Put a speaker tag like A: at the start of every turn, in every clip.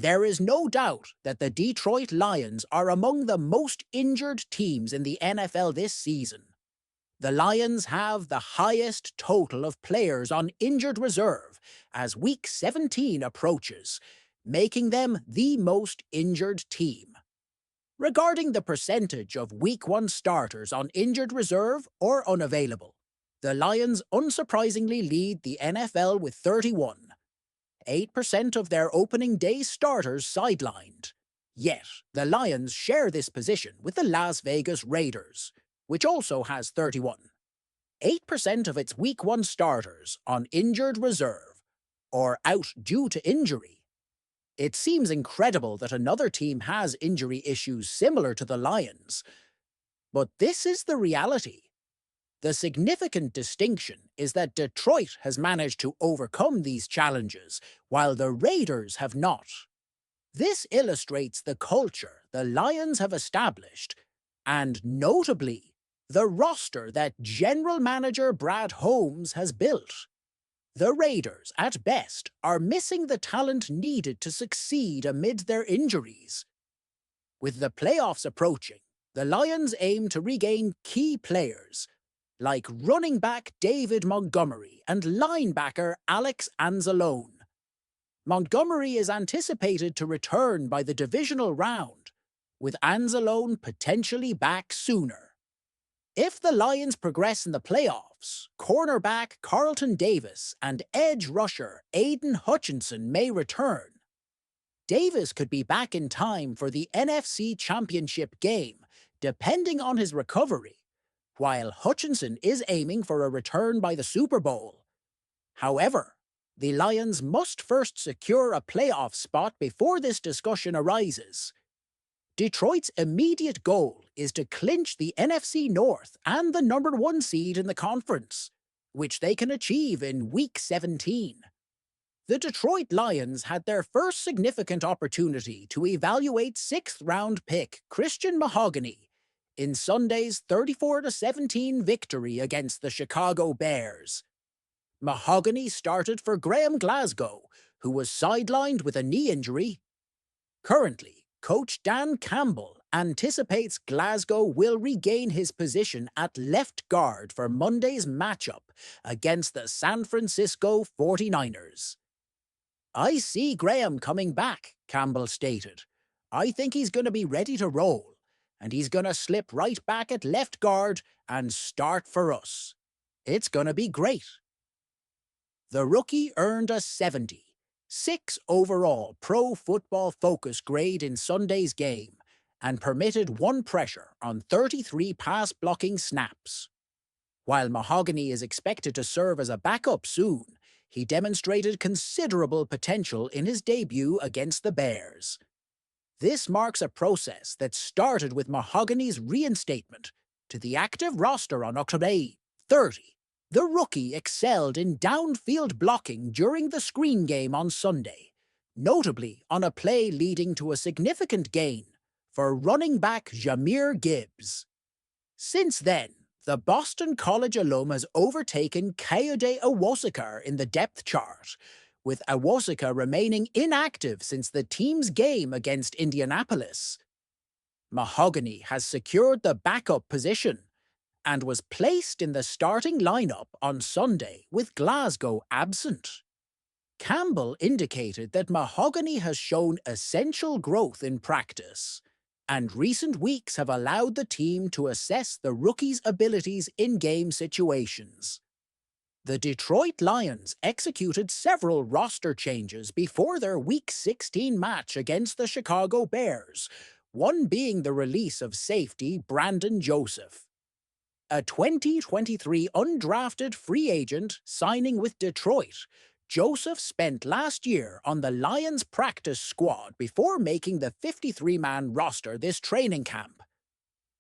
A: There is no doubt that the Detroit Lions are among the most injured teams in the NFL this season. The Lions have the highest total of players on injured reserve as Week 17 approaches, making them the most injured team. Regarding the percentage of Week 1 starters on injured reserve or unavailable, the Lions unsurprisingly lead the NFL with 31. 8% of their opening day starters sidelined. Yet, the Lions share this position with the Las Vegas Raiders, which also has 31. 8% of its Week 1 starters on injured reserve, or out due to injury. It seems incredible that another team has injury issues similar to the Lions. But this is the reality. The significant distinction is that Detroit has managed to overcome these challenges, while the Raiders have not. This illustrates the culture the Lions have established, and notably, the roster that General Manager Brad Holmes has built. The Raiders, at best, are missing the talent needed to succeed amid their injuries. With the playoffs approaching, the Lions aim to regain key players, like running back David Montgomery and linebacker Alex Anzalone. Montgomery is anticipated to return by the divisional round, with Anzalone potentially back sooner. If the Lions progress in the playoffs, cornerback Carlton Davis and edge rusher Aiden Hutchinson may return. Davis could be back in time for the NFC Championship game, depending on his recovery, while Hutchinson is aiming for a return by the Super Bowl. However, the Lions must first secure a playoff spot before this discussion arises. Detroit's immediate goal is to clinch the NFC North and the number 1 seed in the conference, which they can achieve in Week 17. The Detroit Lions had their first significant opportunity to evaluate 6th-round pick Christian Mahogany in Sunday's 34-17 victory against the Chicago Bears. Mahogany started for Graham Glasgow, who was sidelined with a knee injury. Currently, Coach Dan Campbell anticipates Glasgow will regain his position at left guard for Monday's matchup against the San Francisco 49ers. "I see Graham coming back," Campbell stated. "I think he's going to be ready to roll, and he's going to slip right back at left guard and start for us. It's going to be great." The rookie earned a 76 overall Pro Football Focus grade in Sunday's game and permitted 1 pressure on 33 pass-blocking snaps. While Mahogany is expected to serve as a backup soon, he demonstrated considerable potential in his debut against the Bears. This marks a process that started with Mahogany's reinstatement to the active roster on October 30. The rookie excelled in downfield blocking during the screen game on Sunday, notably on a play leading to a significant gain for running back Jahmyr Gibbs. Since then, the Boston College alum has overtaken Kayode Awosika in the depth chart, with Awosika remaining inactive since the team's game against Indianapolis. Mahogany has secured the backup position and was placed in the starting lineup on Sunday with Glasgow absent. Campbell indicated that Mahogany has shown essential growth in practice, and recent weeks have allowed the team to assess the rookie's abilities in game situations. The Detroit Lions executed several roster changes before their Week 16 match against the Chicago Bears, one being the release of safety Brandon Joseph. A 2023 undrafted free agent signing with Detroit, Joseph spent last year on the Lions practice squad before making the 53-man roster this training camp.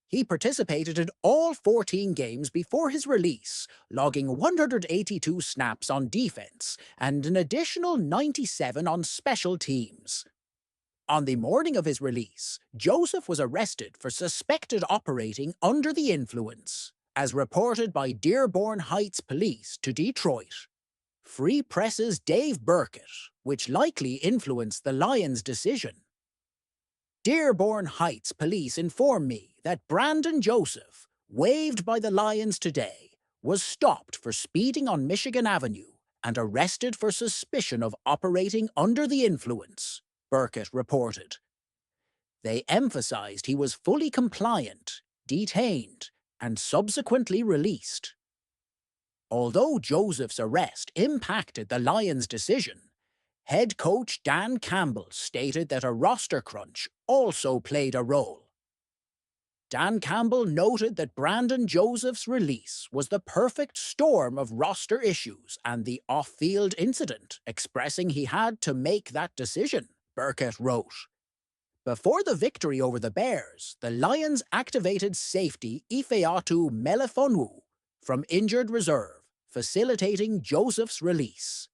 A: He participated in all 14 games before his release, logging 182 snaps on defense and an additional 97 on special teams. On the morning of his release, Joseph was arrested for suspected operating under the influence, as reported by Dearborn Heights Police to Detroit. Free Press's Dave Burkett which likely influenced the Lions' decision. Dearborn Heights police inform me that Brandon Joseph, waived by the Lions today, was stopped for speeding on Michigan Avenue and arrested for suspicion of operating under the influence, Burkett reported. They emphasized he was fully compliant, detained, and subsequently released. Although Joseph's arrest impacted the Lions' decision, head coach Dan Campbell stated that a roster crunch also played a role. Dan Campbell noted that Brandon Joseph's release was the perfect storm of roster issues and the off-field incident, expressing he had to make that decision, Burkett wrote. Before the victory over the Bears, the Lions activated safety Ifeatu Melifonwu from injured reserve, facilitating Joseph's release.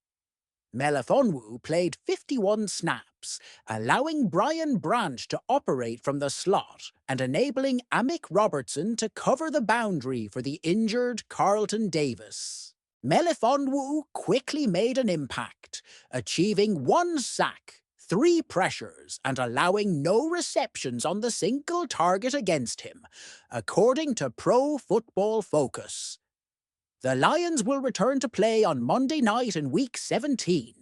A: Melifonwu played 51 snaps, allowing Brian Branch to operate from the slot and enabling Amik Robertson to cover the boundary for the injured Carlton Davis. Melifonwu quickly made an impact, achieving 1 sack, 3 pressures, and allowing no receptions on the single target against him, according to Pro Football Focus. The Lions will return to play on Monday night in Week 17,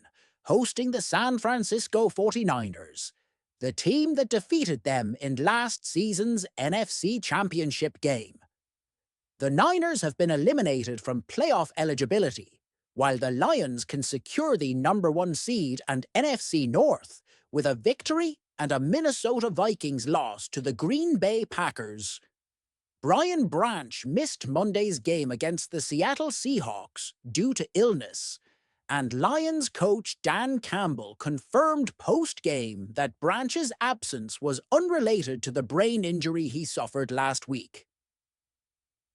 A: hosting the San Francisco 49ers, the team that defeated them in last season's NFC Championship game. The Niners have been eliminated from playoff eligibility, while the Lions can secure the #1 seed and NFC North with a victory and a Minnesota Vikings loss to the Green Bay Packers. Brian Branch missed Monday's game against the Seattle Seahawks due to illness, and Lions coach Dan Campbell confirmed post-game that Branch's absence was unrelated to the brain injury he suffered last week.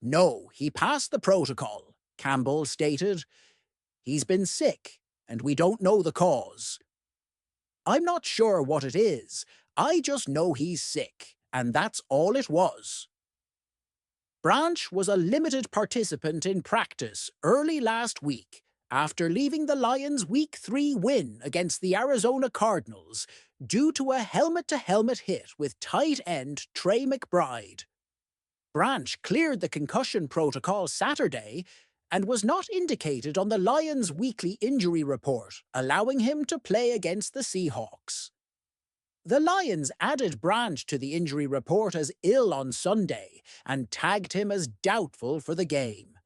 A: "No, he passed the protocol," Campbell stated. "He's been sick, and we don't know the cause. I'm not sure what it is. I just know he's sick, and that's all it was." Branch was a limited participant in practice early last week after leaving the Lions' Week 3 win against the Arizona Cardinals due to a helmet-to-helmet hit with tight end Trey McBride. Branch cleared the concussion protocol Saturday and was not indicated on the Lions' weekly injury report, allowing him to play against the Seahawks. The Lions added Branch to the injury report as ill on Sunday and tagged him as doubtful for the game.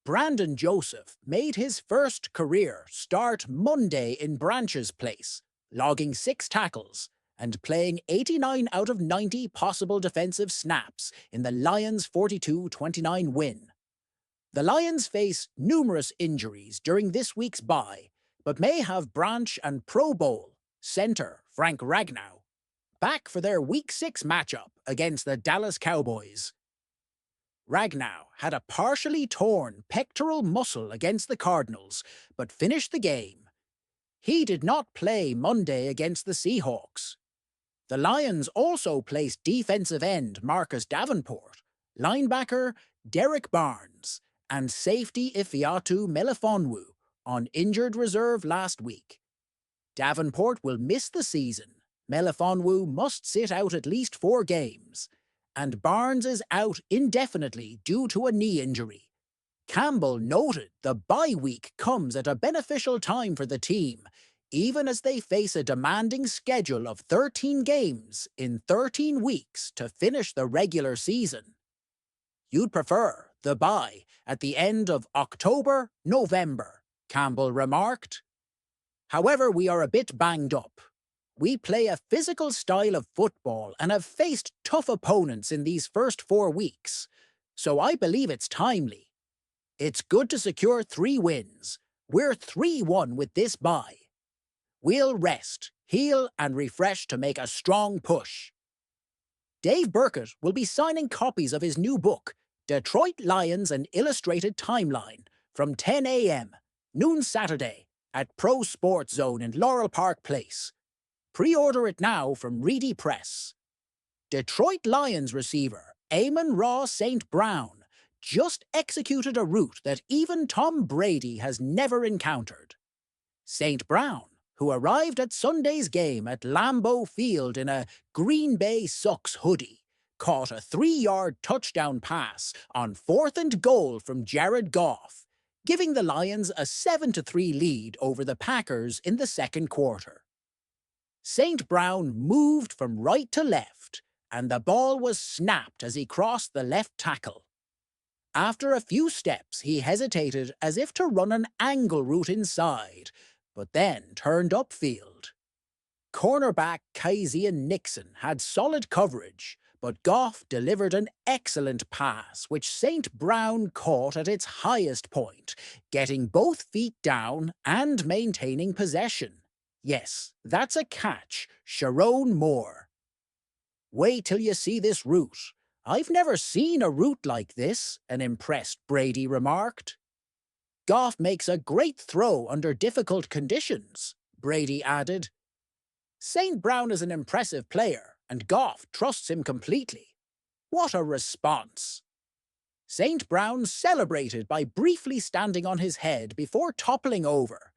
A: Brandon Joseph made his first career start Monday in Branch's place, logging 6 tackles and playing 89 out of 90 possible defensive snaps in the Lions' 42-29 win. The Lions face numerous injuries during this week's bye, but may have Branch and Pro Bowl center Frank Ragnow back for their Week 6 matchup against the Dallas Cowboys. Ragnow had a partially torn pectoral muscle against the Cardinals, but finished the game. He did not play Monday against the Seahawks. The Lions also placed defensive end Marcus Davenport, linebacker Derek Barnes, and safety Ifeatu Melifonwu on injured reserve last week. Davenport will miss the season, Melifonwu must sit out at least 4 games, and Barnes is out indefinitely due to a knee injury. Campbell noted the bye week comes at a beneficial time for the team, even as they face a demanding schedule of 13 games in 13 weeks to finish the regular season. "You'd prefer the bye at the end of October, November," Campbell remarked. "However, we are a bit banged up. We play a physical style of football and have faced tough opponents in these first 4 weeks, so I believe it's timely. It's good to secure 3 wins. We're 3-1 with this bye. We'll rest, heal, and refresh to make a strong push." Dave Burkett will be signing copies of his new book, Detroit Lions: An Illustrated Timeline, from 10 a.m., noon Saturday, at Pro Sports Zone in Laurel Park Place. Pre-order it now from Reedy Press. Detroit Lions receiver Amon-Ra St. Brown just executed a route that even Tom Brady has never encountered. St. Brown, who arrived at Sunday's game at Lambeau Field in a Green Bay Sucks hoodie, caught a 3-yard touchdown pass on 4th and goal from Jared Goff, giving the Lions a 7-3 lead over the Packers in the second quarter. St. Brown moved from right to left, and the ball was snapped as he crossed the left tackle. After a few steps, he hesitated as if to run an angle route inside, but then turned upfield. Cornerback Kaizian Nixon had solid coverage, but Goff delivered an excellent pass which St. Brown caught at its highest point, getting both feet down and maintaining possession. Yes, that's a catch, Sharon Moore. "Wait till you see this route. I've never seen a route like this," an impressed Brady remarked. "Goff makes a great throw under difficult conditions," Brady added. "St. Brown is an impressive player, and Goff trusts him completely." What a response! St. Brown celebrated by briefly standing on his head before toppling over,